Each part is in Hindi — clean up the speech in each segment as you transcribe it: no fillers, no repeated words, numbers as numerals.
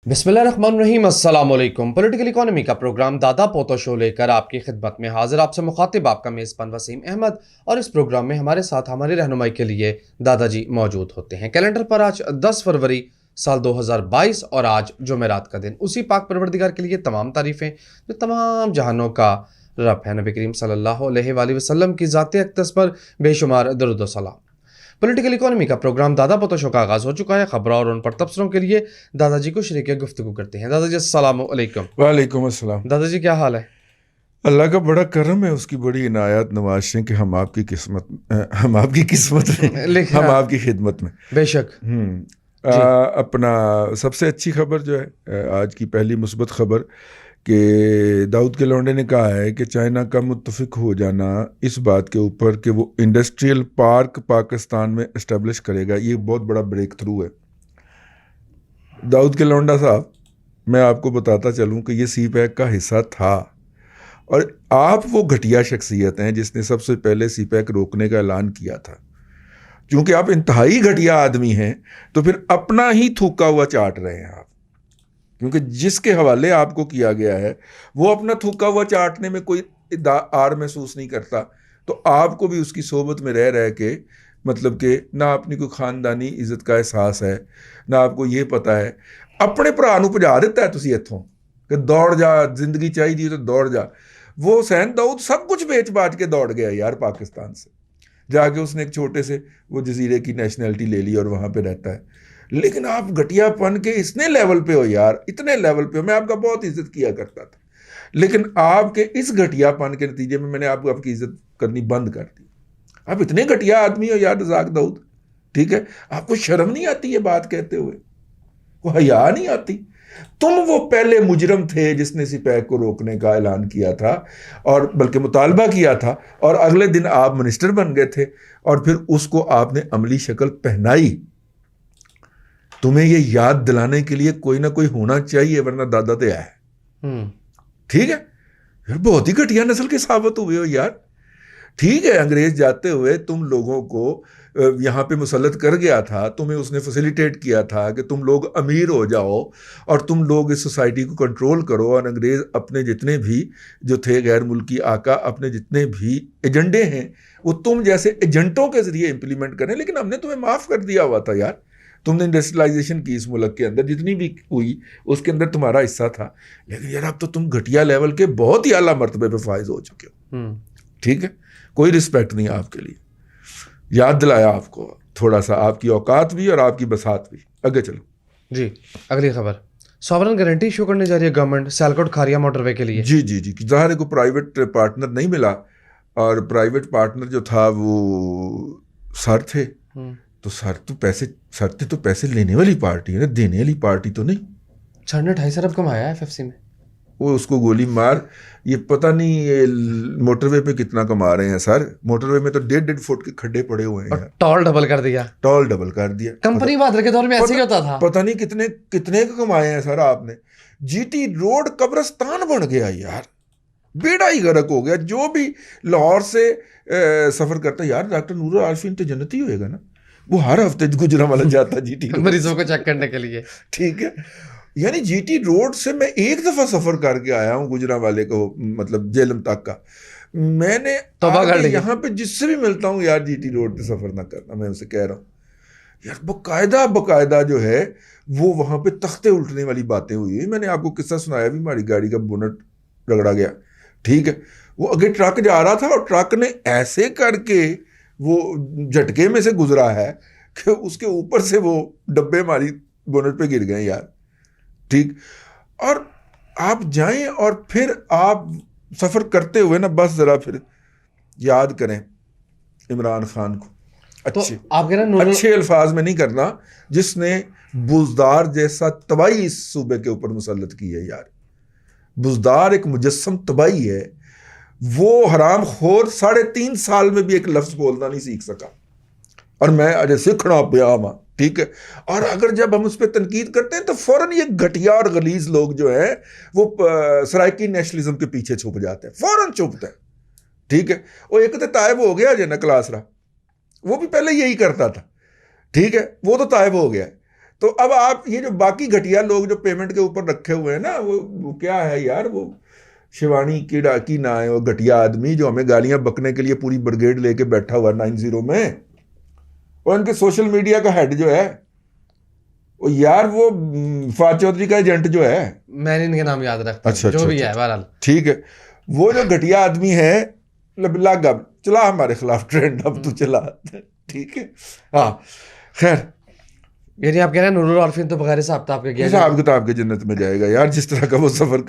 बिस्मिल्लाहिर्रहमानिर्रहीम अस्सलाम वालेकुम। पॉलिटिकल इकोनॉमी का प्रोग्राम दादा पोतो शो लेकर आपकी खिदमत में हाजिर। आपसे मुखातिब आपका मेज़बान वसीम अहमद। और इस प्रोग्राम में हमारे साथ हमारी रहनुमाई के लिए दादाजी मौजूद होते हैं। कैलेंडर पर आज 10 फरवरी साल 2022 और आज जुमेरात का दिन। उसी पाक परवरदिगार के लिए तमाम तारीफ़ें जो तमाम जहानों का रब है। नबी करीम सल्लल्लाहु अलैहि वसल्लम की ज़ात अक़दस पर बेशुमार दरूद व सलाम। पॉलिटिकल इकोनॉमी का प्रोग्राम दादा पोतो शो का आगाज़ हो चुका है। खबरों और उन पर तबसरों के लिए दादाजी को शरीक गुफ्तगू करते हैं। दादाजी अस्सलाम वालेकुम। वालेकुम अस्सलाम। दादाजी क्या हाल है? अल्लाह का बड़ा करम है, उसकी बड़ी इनायत नवाज़ें कि हम आपकी किस्मत में हम आपकी खिदमत में। बेशक जी। अपना सबसे अच्छी खबर जो है आज की पहली मुस्बत खबर कि दाऊद के लौंडे ने कहा है कि चाइना का मुत्तफिक हो जाना इस बात के ऊपर कि वो इंडस्ट्रियल पार्क पाकिस्तान में इस्टेब्लिश करेगा, ये बहुत बड़ा ब्रेक थ्रू है। दाऊद के लौंडा साहब, मैं आपको बताता चलूँ कि ये सी पैक का हिस्सा था और आप वो घटिया शख्सियत हैं जिसने सबसे पहले सी पैक रोकने का ऐलान किया था। क्योंकि आप इंतहाई घटिया आदमी हैं तो फिर अपना ही थूका हुआ चाट रहे हैं आप, क्योंकि जिसके हवाले आपको किया गया है वो अपना थूका हुआ चाटने में कोई आर महसूस नहीं करता, तो आपको भी उसकी सोबत में रह के मतलब कि ना अपनी कोई ख़ानदानी इज़्ज़त का एहसास है, ना आपको ये पता है। अपने भरा नूं भजा दिता है तुसीं इत्थों कि दौड़ जा, जिंदगी चाहिए तो दौड़ जा। वो हुसैन दाऊद सब कुछ बेच बाच के दौड़ गया यार पाकिस्तान से, जाके उसने एक छोटे से वो जजीरे की नेशनैलिटी ले ली और वहाँ पे रहता है। लेकिन आप घटियापन के इतने लेवल पे हो यार, इतने लेवल पे हो। मैं आपका बहुत इज्जत किया करता था, लेकिन आपके इस घटियापन के नतीजे में मैंने आपको आपकी इज्जत करनी बंद कर दी। आप इतने घटिया आदमी हो यार रज़ाक दाऊद, ठीक है? आपको शर्म नहीं आती ये बात कहते हुए? को हया नहीं आती? तुम वो पहले मुजरम थे जिसने सिपैक को रोकने का ऐलान किया था और बल्कि मुतालबा किया था, और अगले दिन आप मिनिस्टर बन गए थे और फिर उसको आपने अमली शक्ल पहनाई। तुम्हें ये याद दिलाने के लिए कोई ना कोई होना चाहिए, वरना दादा तो है। ठीक है, फिर बहुत ही घटिया नस्ल के साबित हुए हो यार। ठीक है, अंग्रेज जाते हुए तुम लोगों को यहाँ पे मुसल्लत कर गया था, तुम्हें उसने फैसिलिटेट किया था कि तुम लोग अमीर हो जाओ और तुम लोग इस सोसाइटी को कंट्रोल करो, और अंग्रेज़ अपने जितने भी जो थे गैर मुल्की आका, अपने जितने भी एजेंडे हैं वो तुम जैसे एजेंटों के ज़रिए इम्प्लीमेंट करें। लेकिन हमने तुम्हें माफ़ कर दिया हुआ था यार। तुमने इंडस्ट्रियलाइजेशन की इस मुल्क के अंदर जितनी भी हुई उसके अंदर तुम्हारा हिस्सा था, लेकिन यार अब तो तुम घटिया लेवल के बहुत ही आला मर्तबे पे फाइज हो चुके हो। ठीक है, कोई रिस्पेक्ट नहीं आपके लिए। याद दिलाया आपको थोड़ा सा आपकी औकात भी और आपकी बसात भी। आगे चलो जी। अगली खबर, सॉवरन गारंटी इशू करने जा रही है गवर्नमेंट सियालकोट खारिया मोटरवे के लिए। जी जी जी, ज़ाहिर है को प्राइवेट पार्टनर नहीं मिला, और प्राइवेट पार्टनर जो था वो सर थे। तो सर तो पैसे लेने वाली पार्टी है ना, देने वाली पार्टी तो नहीं। सर ने 2.5 अरब कमाया है एफएफसी में। वो उसको गोली मार, ये पता नहीं ये मोटरवे पे कितना कमा रहे हैं सर। मोटरवे में तो 1.5 फुट के खड्डे पड़े हुए हैं यार। टॉल डबल कर दिया। टॉल डबल कर दिया। कंपनी वादर के दौर में ऐसे ही होता था। पता नहीं कितने कितने का कमाए हैं सर आपने। जीटी रोड कब्रिस्तान बन गया यार, बेड़ा ही गर्क हो गया। जो भी लाहौर से सफर करता है यार, डॉक्टर नूर आरफीन तो जन्नती होएगा ना, वो हर हफ्ते गुजरांवाला जाता जीटी मरीजों को चेक करने के लिए। ठीक है, यानी जीटी रोड से मैं एक दफा सफर करके आया हूँ गुजरांवाले को, मतलब जेलम तक का। मैंने यहाँ पे जिससे भी मिलता हूँ यार, जीटी रोड पे सफर ना करना, मैं उसे कह रहा हूँ यार। बकायदा जो है वो वहां पे तख्ते उल्टने वाली बातें हुई। मैंने आपको किस्सा सुनाया भी, हमारी गाड़ी का बोनट रगड़ा गया। ठीक है, वो आगे ट्रक जा रहा था और ट्रक ने ऐसे करके वो झटके में से गुजरा है कि उसके ऊपर से वो डब्बे हमारी बोनट पे गिर गए यार। ठीक, और आप जाएं और फिर आप सफर करते हुए ना बस जरा फिर याद करें इमरान खान को। अच्छे तो आप कह रहे हैं अच्छे अल्फाज में नहीं करना, जिसने बुजदार जैसा तबाही इस सूबे के ऊपर मुसल्लत की है यार। बुजदार एक मुजस्सम तबाही है। वो हराम खोर 3.5 साल में भी एक लफ्ज बोलना नहीं सीख सका, और मैं अजय सीखना पिया मां। ठीक है, और अगर जब हम उस पर तनकीद करते हैं तो फौरन ये घटिया और गलीज लोग जो हैं वो सराइकी नेशनलिज्म के पीछे छुप जाते हैं, फौरन छुपते हैं। ठीक है, वो एक तो तायब हो गया जना क्लासरा, वो भी पहले यही करता था। ठीक है, वो तो तायब हो गया। तो अब आप ये जो बाकी घटिया लोग जो पेमेंट के ऊपर रखे हुए हैं ना, वो क्या है यार, वो शिवानी की ना है, वो घटिया आदमी जो हमें गालियां बकने के लिए पूरी ब्रिगेड लेके बैठा हुआ 90 में, और इनके सोशल मीडिया का हेड जो है वो यार वो फाज चौधरी का एजेंट जो है, मैंने इनके नाम याद रखता अच्छा, जो अच्छा, भी है अच्छा, बहरहाल, ठीक है, वो जो घटिया आदमी है, लागा चला हमारे खिलाफ ट्रेंड, अब तू चला, ठीक है, हाँ खैर, यानी आप कह रहे हैं नूरुल आरफीन तो बगैर हिसाब किताब के गया हिसाब किताब के जन्नत में जाएगा यार, जिस तरह का वो सफर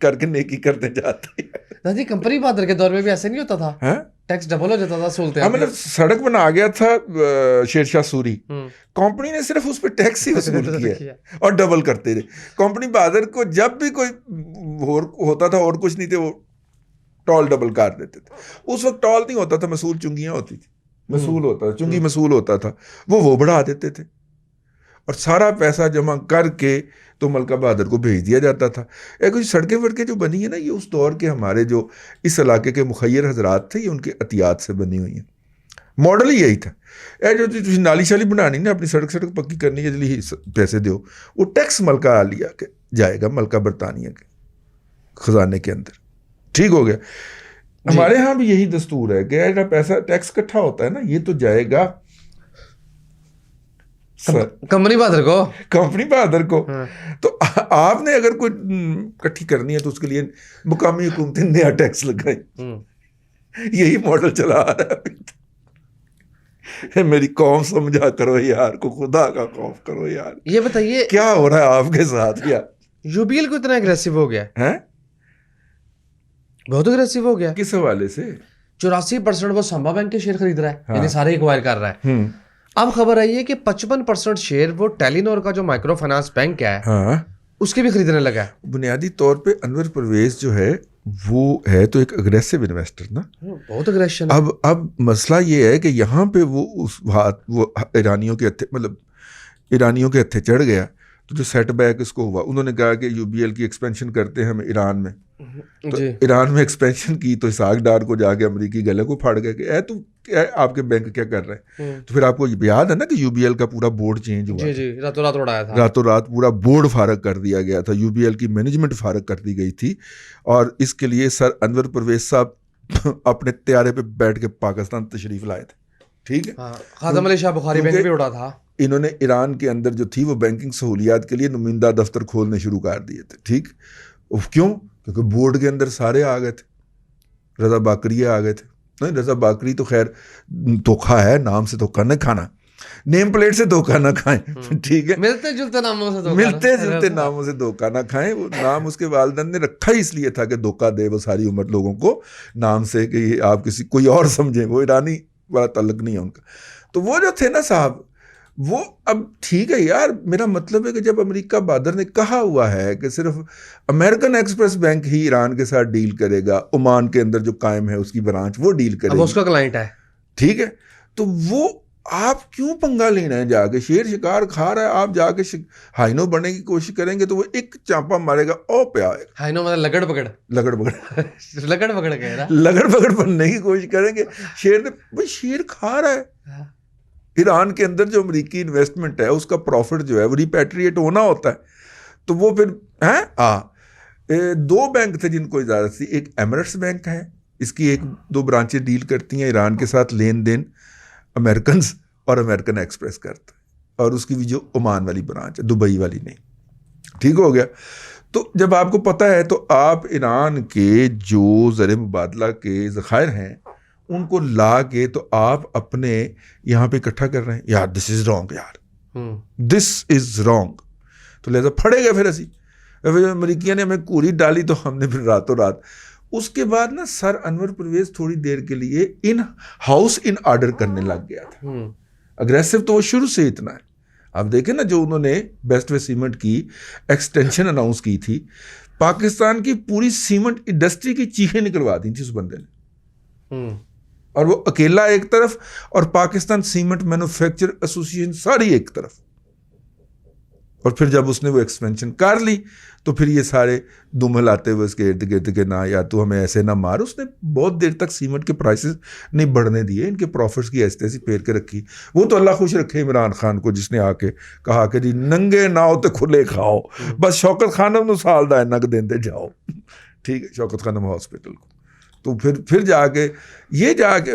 करके नेकी करने जाता है। दादी कंपनी बहादुर के दौर में भी ऐसे नहीं होता था, हैं? टैक्स डबल हो जाता था, सूलते हाँ, मतलब सड़क बना गया था शेरशाह सूरी, कंपनी ने सिर्फ उस पर टैक्स ही वसूल किया और डबल करते रहे। कंपनी बहादुर को जब भी कोई होता था और कुछ नहीं थे, वो टॉल डबल कर देते थे। उस वक्त टॉल नहीं होता था, मसूल चुंगियां होती थी, मसूल होता था, चुंगी मसूल होता था, वो बढ़ा देते थे और सारा पैसा जमा करके तो मलका बहादुर को भेज दिया जाता था। कुछ सड़कें वड़कें जो बनी है ना, ये उस दौर के हमारे जो इस इलाके के मुखैर हजरात थे, ये उनके अतियात से बनी हुई हैं। मॉडल ही यही था, जो तुम नाली शाली बनानी ना, अपनी सड़क पक्की करने के लिए पैसे दो, वो टैक्स मलका लिया के जाएगा, मलका बरतानिया के खजाने के अंदर, ठीक हो गया। हमारे यहाँ भी यही दस्तूर है कि जो पैसा टैक्स इकट्ठा होता है ना, ये तो जाएगा कंपनी बहादुर को। हाँ। तो आपने अगर कोई इकट्ठी करनी है तो उसके लिए मुकामी हुकूमतें नया टैक्स लगाई, यही मॉडल चला आ रहा है। मेरी कौम समझा करो यार, को खुदा का खौफ करो यार। ये बताइए क्या हो रहा है आपके साथ यार? यूबीएल को इतना एग्रेसिव हो गया है, बहुत एग्रेसिव हो गया। किस हवाले से? 84% वो संभा बैंक के शेयर खरीद रहा है, हाँ। यानी सारे एक्वायर कर रहा है। अब खबर आई है कि 55% शेयर वो टेलीनॉर का जो माइक्रो फाइनेंस बैंक है, हाँ, उसके भी खरीदने लगा है। बुनियादी तौर पे अनवर परवेज जो है वो है तो एक अग्रेसिव इन्वेस्टर ना, बहुत अग्रेशन। अब मसला ये है कि यहाँ पे वो ईरानियों के हत्थे, मतलब ईरानियों के हत्थे चढ़ गया, तो जो सेटबैक इसको हुआ, उन्होंने कहा कि यूबीएल की एक्सपेंशन करते हैं हम ईरान में, तो ईरान में एक्सपेंशन की तो इसहाक डार को जाके अमेरिकी गले को फाड़ गया कि तुम आपके बैंक क्या कर रहे हैं। तो फिर आपको याद है ना कि यूबीएल का पूरा बोर्ड चेंज हुआ, जी, रातों रात उड़ाया था, रातों रात पूरा बोर्ड फारग कर दिया गया था, यूबीएल की मैनेजमेंट फारग कर दी गई थी, और इसके लिए सर अनवर परवेज साहब अपने त्यारे पे बैठ के पाकिस्तान तशरीफ लाए थे, ठीक है। खादम अली शाह बुखारी बैंक भी उड़ा था। इन्होंने ईरान के अंदर जो थी वो बैंकिंग सहूलियात के लिए नुमाइंदा दफ्तर खोलने शुरू कर दिए थे, ठीक। क्यों? क्योंकि बोर्ड के अंदर सारे आ गए थे, रजा बाकरी आ गए थे। नहीं, रजा बाकरी तो खैर धोखा है, नाम से धोखा न खाना, नेम प्लेट से धोखा ना खाएं, ठीक है, मिलते जुलते नामों से धोखा ना खाएं। वो नाम उसके वालिदैन ने रखा ही इसलिए था कि धोखा दे वो सारी उम्र लोगों को नाम से, कि आप किसी कोई और समझें, वो ईरानी वाला तल्लक नहीं है उनका। तो वो जो थे ना साहब, वो अब ठीक है यार, मेरा मतलब है कि जब अमेरिका बहादुर ने कहा हुआ है कि सिर्फ अमेरिकन एक्सप्रेस बैंक ही ईरान के साथ डील करेगा, ओमान के अंदर जो कायम है उसकी ब्रांच वो डील करेगी, अब उसका क्लाइंट है, ठीक है, तो वो आप क्यों पंगा लेना है? जाके शेर शिकार खा रहा है, आप जाके हाइनो बनने की कोशिश करेंगे तो वो एक चांपा मारेगा, ओ पे आएगा। हाइनो मतलब लगड़ पकड़ लगड़ पकड़ बनने की कोशिश करेंगे। शेर ने भाई, शेर खा रहा है। ईरान के अंदर जो अमेरिकी इन्वेस्टमेंट है उसका प्रॉफिट जो है वो रिपैट्रिएट होना होता है, तो वो फिर है। दो बैंक थे जिनको इजाज़त थी, एक एमिरेट्स बैंक है, इसकी 1-2 ब्रांचें डील करती हैं ईरान के साथ लेन देन, अमेरिकन और अमेरिकन एक्सप्रेस करता है, और उसकी भी जो ओमान वाली ब्रांच है, दुबई वाली नहीं, ठीक हो गया। तो जब आपको पता है तो आप ईरान के जो ज़र मुबादला के ज़खायर हैं उनको ला के तो आप अपने यहाँ पे इकट्ठा कर रहे हैं यार। दिस इज़ रॉन्ग यार, दिस इज़ रॉन्ग। तो लिहाजा फड़ेगा फिर असी अमरीकिया ने हमें कूरी डाली तो हमने फिर रातों रात। उसके बाद ना सर अनवर परवेज थोड़ी देर के लिए इन हाउस इन ऑर्डर करने लग गया था। अग्रेसिव तो वो शुरू से इतना है। आप देखें ना, जो उन्होंने बेस्ट वे सीमेंट की एक्सटेंशन अनाउंस की थी, पाकिस्तान की पूरी सीमेंट इंडस्ट्री की चीखें निकलवा दी थी उस बंदे ने, और वो अकेला एक तरफ और पाकिस्तान सीमेंट मैन्युफैक्चर एसोसिएशन सारी एक तरफ। और फिर जब उसने वो एक्सपेंशन कर ली तो फिर ये सारे दुम हिलाते हुए उसके इर्द गिर्द के ना यार तू हमें ऐसे ना मार, उसने बहुत देर तक सीमेंट के प्राइसेस नहीं बढ़ने दिए, इनके प्रॉफिट्स की ऐसी तैसी फेर के रखी। वो तो अल्लाह खुश रखे इमरान खान को जिसने आके कहा कि जी नंगे नाव तो खुले खाओ, बस शौकत खानम ਨੂੰ ਸਾਲ ਦਾ ਇੰਨਾ ਕੁ ਦਿੰਦੇ जाओ, ठीक है, शौकत खानम हॉस्पिटल को। तो फिर जाके ये जाके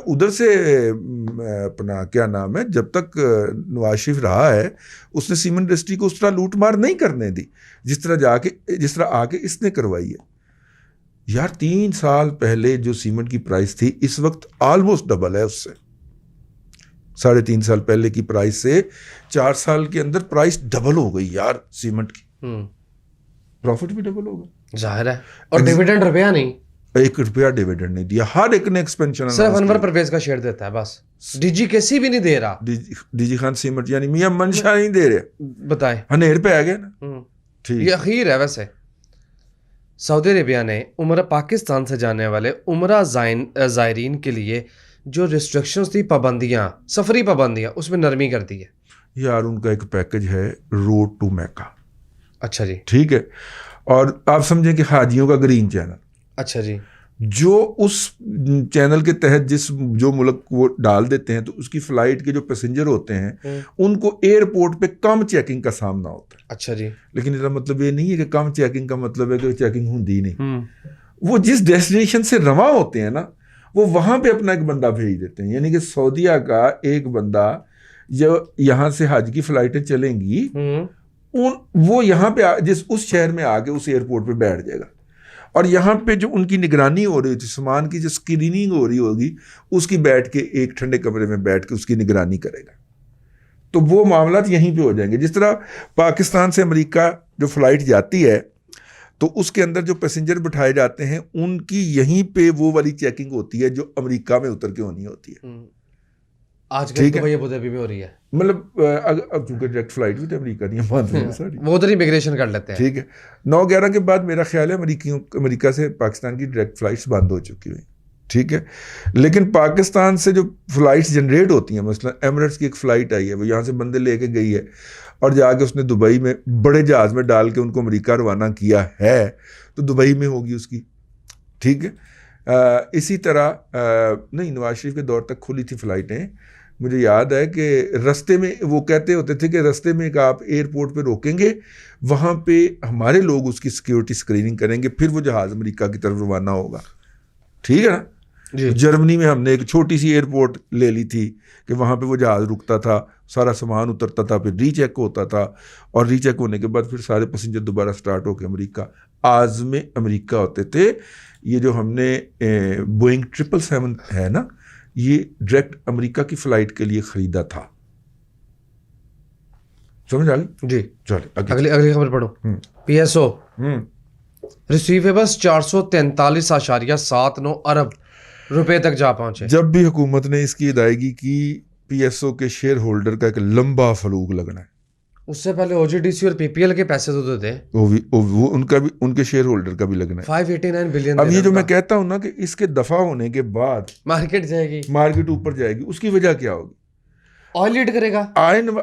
उधर से अपना क्या नाम है, जब तक नवाज शरीफ रहा है उसने सीमेंट इंडस्ट्री को उस तरह लूट मार नहीं करने दी जिस तरह आके इसने करवाई है। यार 3 साल पहले जो सीमेंट की प्राइस थी इस वक्त ऑलमोस्ट डबल है उससे। 3.5 साल पहले की प्राइस से 4 साल के अंदर प्राइस डबल हो गई यार सीमेंट की, प्रॉफिट भी डबल हो गया जाहिर है। और डिविडेंड रुपया नहीं, 1 रुपया डिविडेंड नहीं दिया, हर एक ने एक्सपेंशन सिर्फ अनवर परवेज का शेयर देता है बस, डीजी कैसी भी नहीं दे रहा, डीजी खान सीमेंट यानी मियां मंशा नहीं दे रहे, बताए हनेर पे आ गए ना। ठीक, ये अखीर है। वैसे सऊदी अरेबिया ने उम्रा पाकिस्तान से जाने वाले उम्रा ज़ायरीन के लिए जो रिस्ट्रिक्शंस थी, पाबंदियां, सफरी पाबंदियां, उसमें नरमी कर दी है यार। उनका एक पैकेज है रोड टू मैका। अच्छा जी, ठीक है। और आप समझें कि हाजियों का ग्रीन चैनल, अच्छा जी, जो उस चैनल के तहत जो मुल्क वो डाल देते हैं तो उसकी फ्लाइट के जो पैसेंजर होते हैं उनको एयरपोर्ट पे कम चेकिंग का सामना होता है। अच्छा जी। लेकिन इसका मतलब ये नहीं है कि कम चेकिंग का मतलब है कि चेकिंग होती नहीं। वो जिस डेस्टिनेशन से रवाना होते हैं ना, वो वहां पे अपना एक बंदा भेज देते हैं। यानी कि सऊदीया का एक बंदा जो यहाँ से हज की फ्लाइटें चलेंगी वो यहाँ पे उस शहर में आके उस एयरपोर्ट पे बैठ जाएगा, और यहाँ पे जो उनकी निगरानी हो रही होती है, सामान की जो स्क्रीनिंग हो रही होगी, उसकी बैठ के एक ठंडे कमरे में बैठ के उसकी निगरानी करेगा। तो वो मामला यहीं पे हो जाएंगे। जिस तरह पाकिस्तान से अमेरिका जो फ्लाइट जाती है तो उसके अंदर जो पैसेंजर बिठाए जाते हैं उनकी यहीं पे वो वाली चेकिंग होती है जो अमेरिका में उतर के होनी होती है। आजकल दुबई अबू धाबी में हो रही है, मतलब अब चूंकि डायरेक्ट फ्लाइट भी तो अमेरिका नहीं है, सारी वो उधर इमिग्रेशन कर लेते हैं। ठीक है, 9-11 के बाद मेरा ख्याल है अमेरिका से पाकिस्तान की डायरेक्ट फ्लाइट्स बंद हो चुकी हुई। ठीक है, लेकिन पाकिस्तान से जो फ्लाइट्स जनरेट होती हैं, मसलन एमिरेट्स की एक फ़्लाइट आई है, वो यहाँ से बंदे लेके गई है और जाके उसने दुबई में बड़े जहाज़ में डाल के उनको अमेरिका रवाना किया है, तो दुबई में होगी उसकी। ठीक है, इसी तरह नहीं, नवाज शरीफ के दौर तक खुली थी फ़्लाइटें। मुझे याद है कि रास्ते में वो कहते होते थे कि रास्ते में आप एयरपोर्ट पे रोकेंगे, वहाँ पे हमारे लोग उसकी सिक्योरिटी स्क्रीनिंग करेंगे, फिर वो जहाज़ अमेरिका की तरफ रवाना होगा। ठीक है ना जी। जर्मनी में हमने एक छोटी सी एयरपोर्ट ले ली थी कि वहाँ पे वो जहाज़ रुकता था, सारा सामान उतरता था, फिर रीचेक होता था, और रीचेक होने के बाद फिर सारे पैसेंजर दोबारा स्टार्ट होकर अमेरिका आज़म अमेरिका होते थे। ये जो हमने बोइंग 777 है ना, ये डायरेक्ट अमेरिका की फ्लाइट के लिए खरीदा था। समझ आ गई जी। चलिए अगली खबर पढ़ो। PSO रिसीवेबल्स 443.79 अरब रुपए तक जा पहुंचे। जब भी हुकूमत ने इसकी अदायगी की, PSO के शेयर होल्डर का एक लंबा फलूक लगना है। उससे पहले OGDC और PPL के पैसे तो थे, वो उनका भी, उनके शेयर होल्डर का भी लगना है 589 बिलियन। अब ये जो मैं कहता हूं ना कि इसके दफा होने के बाद मार्केट जाएगी, मार्केट ऊपर जाएगी, उसकी वजह क्या होगी? ऑयल लीड करेगा।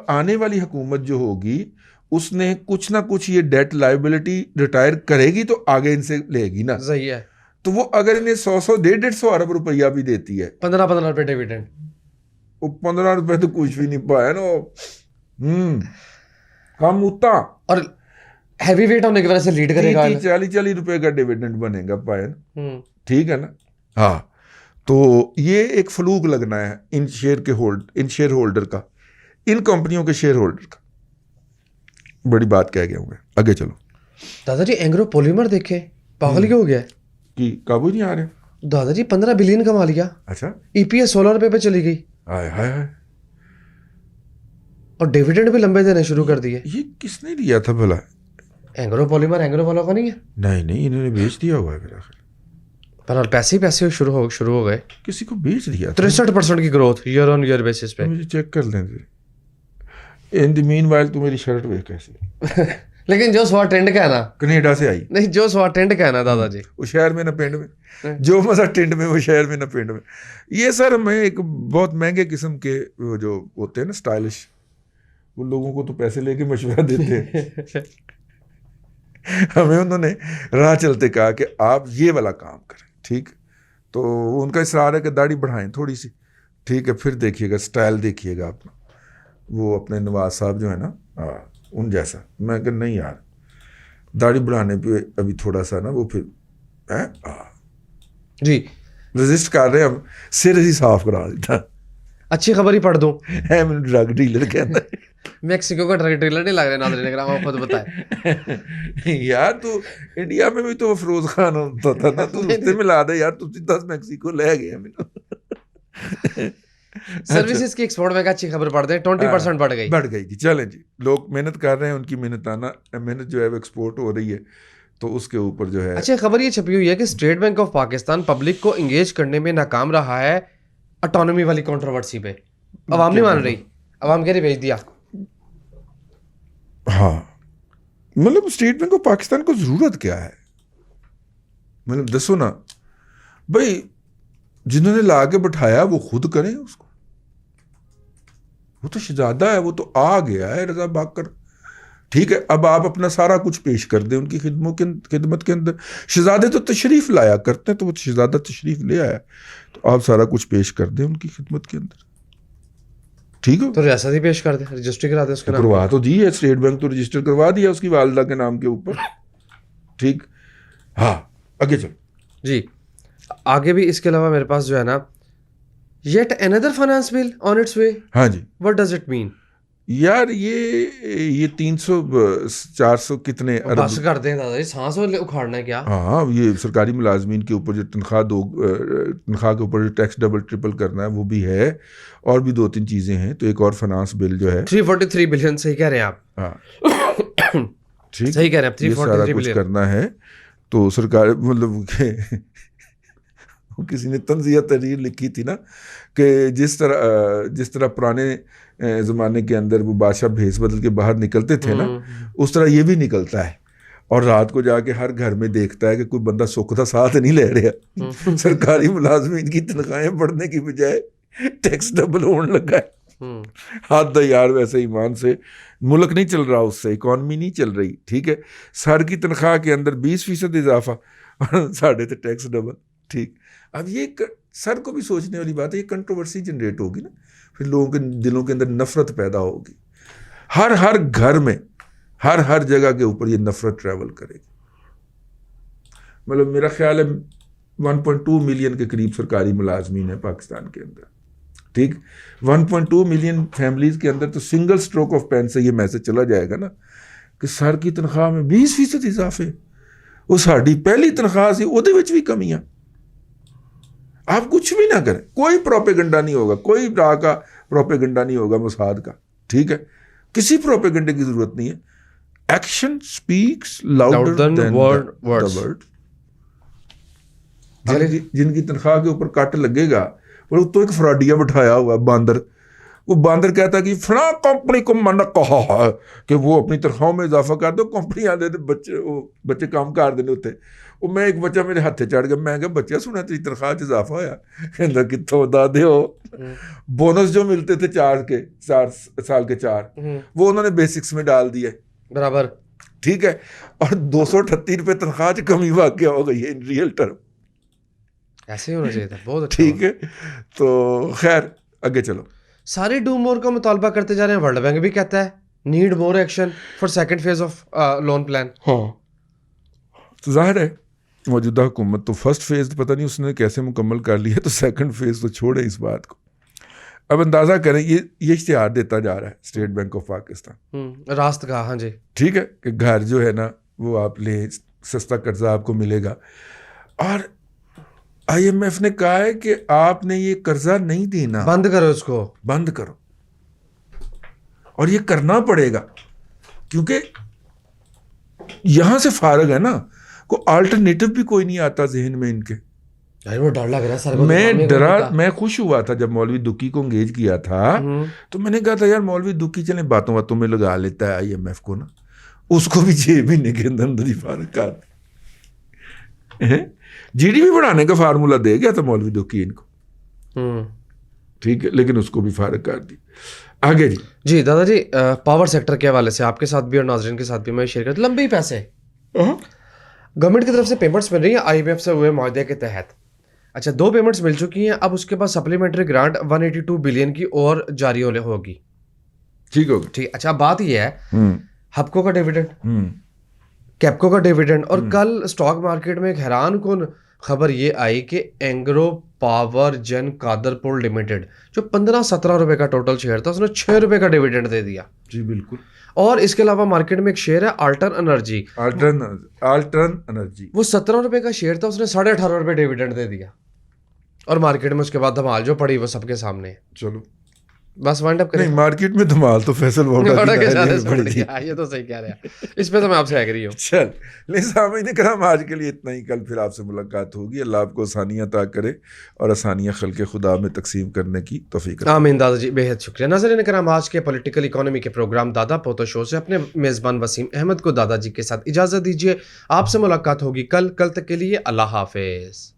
आने वाली हुकूमत जो होगी उसने कुछ ना कुछ ये डेट लायबिलिटी रिटायर करेगी तो आगे इनसे लेगी ना। सही है। तो वो अगर इन्हें 100-150 अरब रुपया भी देती है, 15 रुपए डिविडेंड, वो 15 रुपए तो कुछ भी नहीं पाया ना। कम उतना और हैवी वेट होने की वजह से लीड करेगा। 40 रुपए का डिविडेंड बनेगा पायन। ठीक है ना। हाँ, तो ये एक फलूक लगना है इन शेयर होल्डर का, इन कंपनियों के शेयर होल्डर का। बड़ी बात कह गया हूँ मैं, आगे चलो। दादाजी एंग्रो पॉलीमर देखे, पागल क्यों हो गया कि काबू नहीं आ रहे। दादाजी 15 बिलियन कमा लिया। अच्छा, EPS 16 रुपए पे चली गई। हाय हाय हाय। और डिविडेंड भी लंबे देने शुरू कर दिए। ये किसने दिया था भला? एंग्रो पॉलीमर एंग्रो वालों का नहीं है? नहीं, इन्होंने बेच दिया हुआ है मेरा ख्याल। पर पैसे शुरू हो गए। किसी को बेच दिया। 63% की growth year on year basis पे। मुझे चेक कर लें। इन द मीनवाइल तू मेरी शर्ट देख कैसे। लेकिन जो सवा टेंड का है ना, कनेडा से आई नहीं, जो सवा टेंड का है ना दादाजी, वो शहर में ना पिंड में। जो मजा टेंट में वो शहर में ना पिंड में। ये सर मैं एक बहुत महंगे किस्म के वो जो होते हैं ना स्टाइलिश, वो लोगों को तो पैसे लेके मशवरा देते हैं। हमें उन्होंने राह चलते कहा कि आप ये वाला काम करें, ठीक। तो उनका इसरार है कि दाढ़ी बढ़ाएं थोड़ी सी, ठीक है, फिर देखिएगा स्टाइल देखिएगा अपना, वो अपने नवाज साहब जो है ना उन जैसा। मैं कहा नहीं यार, दाढ़ी बढ़ाने पे अभी थोड़ा सा ना वो फिर जी रजिस्ट कर रहे हैं, हम सिर ही साफ करा देता अच्छी खबर ही पढ़ दूं है। मैंने ड्रग डीलर कहता है मेक्सिको का ड्रग डीलर नहीं लग रहा नाज़रीन इकराम, आप खुद बताएं। यार तू इंडिया में भी तो अफरोज खान होता था ना, तू उससे मिला दे यार, तू 10 मैक्सिको ले गए मैंने। सर्विसेज की एक्सपोर्ट में अच्छी खबर पढ़ दें, 20% बढ़ गई जी। चलें जी, लोग मेहनत कर रहे हैं, उनकी मेहनत जो है वो एक्सपोर्ट हो रही है, तो उसके ऊपर जो है अच्छा खबर ये छपी हुई है कि state bank of Pakistan public को इंगेज करने में नाकाम रहा है ऑटोनॉमी वाली कंट्रोवर्सी पे। अवाम नहीं मान रही, अवाम कह रही भेज दिया। हाँ, मतलब स्टेट बैंक ऑफ पाकिस्तान को जरूरत क्या है, मतलब दसो ना भाई, जिन्होंने ला के बैठाया वो खुद करें उसको। वो तो शहजादा है, वो तो आ गया है रजा बाकर, ठीक है। अब आप अपना सारा कुछ पेश कर दें उनकी खिदमत के अंदर। शहजादे तो तशरीफ लाया करते हैं, तो वो शहजादा तशरीफ ले आया, तो आप सारा कुछ पेश कर दें उनकी खिदमत के अंदर, ठीक है। तो रियासत ही पेश कर दे, रजिस्ट्री करा दे उसके नाम। करवा तो दी है, स्टेट बैंक तो रजिस्टर करवा दिया उसकी वालदा के नाम के ऊपर, ठीक। हाँ आगे चलो जी, आगे भी इसके अलावा मेरे पास जो है ना, yet another finance bill on its way. हाँ जी, व्हाट डज इट मीन यार ये 300-400 कितने बस कर दें दादाजी, सांस उखाड़ना है क्या। हाँ, ये सरकारी मुलाजमीन के ऊपर जो तनख्वाह के ऊपर जो टैक्स डबल ट्रिपल करना है वो भी है, और भी 2-3 चीज़ें हैं। तो एक और फाइनेंस बिल जो है 343 बिलियन, सही कह रहे हैं आप। हाँ ठीक, सही कह रहे हैं आप, ये सारा 343 कुछ बिलियन करना है। तो सरकार मतलब किसी ने तंज़िया तहरीर लिखी थी ना कि जिस तरह पुराने ज़माने के अंदर वो बादशाह भेस बदल के बाहर निकलते थे ना, उस तरह ये भी निकलता है, और रात को जाके हर घर में देखता है कि कोई बंदा सुख का साथ नहीं ले रहा। सरकारी मुलाजमीन की तनख्वाहें बढ़ने की बजाय टैक्स डबल होने लगा है। हाथ यार, वैसे ईमान से मुल्क नहीं चल रहा, उससे इकॉनमी नहीं चल रही, ठीक है। सर की तनख्वाह के अंदर 20% इजाफा और साढ़े तो टैक्स डबल, ठीक। अब ये सर को भी सोचने वाली बात है, ये कंट्रोवर्सी जनरेट होगी ना, फिर लोगों के दिलों के अंदर नफरत पैदा होगी, हर घर में हर जगह के ऊपर ये नफरत ट्रैवल करेगी। मतलब मेरा ख्याल है 1.2 मिलियन के करीब सरकारी मुलाजमीन है पाकिस्तान के अंदर, ठीक। 1.2 मिलियन फैमिलीज के अंदर तो सिंगल स्ट्रोक ऑफ पेन से ये मैसेज चला जाएगा ना कि सर की तनख्वाह में 20% इजाफे, वो साड़ी पहली तनख्वाह से उहदे विच भी कमियां। आप कुछ भी ना करें, कोई प्रोपेगेंडा नहीं होगा, कोई राह का प्रोपेगेंडा नहीं होगा मोसाद का, ठीक है। किसी प्रोपेगेंडे की जरूरत नहीं है। Action speaks louder than the word. जिनकी तनख्वाह के ऊपर कट लगेगा, वो तो एक फ्रॉडिया बिठाया हुआ बंदर, वो बंदर कहता है कि फला कंपनी को मैंने कहा है कि वो अपनी तनख्वाह में इजाफा कर दो, कंपनी आते बच्चे काम कर देने उत्ते। वो मैं एक बच्चा मेरे हत्थे चढ़ गया, मैं क्या बच्चा सुना तेरी तनख्वाह च इजाफा होया, कहता कित्थों दादे हो। बोनस जो मिलते थे 4 साल के 4 वो उन्होंने बेसिक्स में डाल दिया बराबर, ठीक है। और 238 रुपये तनख्वाह च कमी वाक़या हो गई है इन रियल टर्म, ऐसे ही होना चाहिए था, बहुत अच्छा। ठीक है। तो खैर आगे चलो, सारे डू मोर का मुतालबा करते जा रहे हैं। वर्ल्ड बैंक भी कहता है need more action for second phase of loan plan. हाँ तो जाहिर है मौजूदा हुकूमत तो फर्स्ट फेज पता नहीं उसने कैसे मुकम्मल कर लिया, तो सेकंड फेज तो छोड़े इस बात को। अब अंदाज़ा करें, ये इश्तिहार देता जा रहा है स्टेट बैंक ऑफ पाकिस्तान, रास्त का, हाँ जी, ठीक है, कि घर जो है ना वो आप ले, सस्ता कर्जा आपको मिलेगा। और IMF ने कहा है कि आपने ये कर्जा नहीं देना, बंद करो इसको, बंद करो। और ये करना पड़ेगा क्योंकि यहां से फारग है ना, को अल्टरनेटिव भी कोई नहीं आता जहन में इनके। वो डर लग रहा है सर को, मैं खुश हुआ था जब मौलवी दुकी को एंगेज किया था, तो मैंने कहा था यार मौलवी दुकी चले बातों बातों में लगा लेता है IMF को ना, उसको भी 6 महीने के अंदर ही फारग कर GDP बढ़ाने का फार्मूला दे गया था मौलवी दुकी इनको, ठीक है, लेकिन उसको भी फारग कर दी। आगे जी। जी दादाजी, पावर सेक्टर के हवाले से आपके साथ भी और नाजरीन के साथ भी मैं शेयर करता हूं। लंबे ही पैसे गवर्नमेंट की तरफ से पेमेंट्स मिल रही हैं आईएमएफ से हुए मुआहदे के तहत। अच्छा, 2 पेमेंट्स मिल चुकी हैं, अब उसके बाद सप्लीमेंट्री ग्रांट 182 बिलियन की और जारी होगी। ठीक होगा। ठीक, अच्छा अब बात यह है, हम्म हबको का डिविडेंड, हम्म कैप्को का डिविडेंड, और कल स्टॉक मार्केट में एक हैरान कुन खबर ये आई कि एंग्रो पावर जन कादरपुर लिमिटेड जो 15-17 रुपए का टोटल शेयर था, उसने 6 रुपए का डिविडेंड दे दिया। जी बिल्कुल। और इसके अलावा मार्केट में एक शेयर है अल्टर्न एनर्जी, अल्टर्न एनर्जी, वो 17 रुपए का शेयर था, उसने 18.5 रुपए डिविडेंड दे दिया। और मार्केट में उसके बाद धमाल जो पड़ी वो सबके सामने है। चलो बस वाइंड अप करें। नहीं, मार्केट में धमाल तो फैसल वोडा की के नायरे साथ में से पड़ी पड़ी थी। है, ये तो सही कह रहे हैं, इस पे तो मैं आपसे एग्री हूँ। चल ले सामीन करम, आज के लिए इतना ही। कल फिर आपसे मुलाकात होगी। अल्लाह आपको आसानियाँ अता करे और आसानियाँ खल्क़े खुदा में तकसीम करने की तौफीक अता। आमीन दादाजी, बेहद शुक्रिया। नाज़रीन करम, आज के पॉलिटिकल इकोनॉमी के प्रोग्राम दादा पोतो शो से अपने मेज़बान वसीम अहमद को दादाजी के साथ इजाज़त दीजिए। आपसे मुलाकात होगी कल तक के लिए अल्लाह हाफिज़।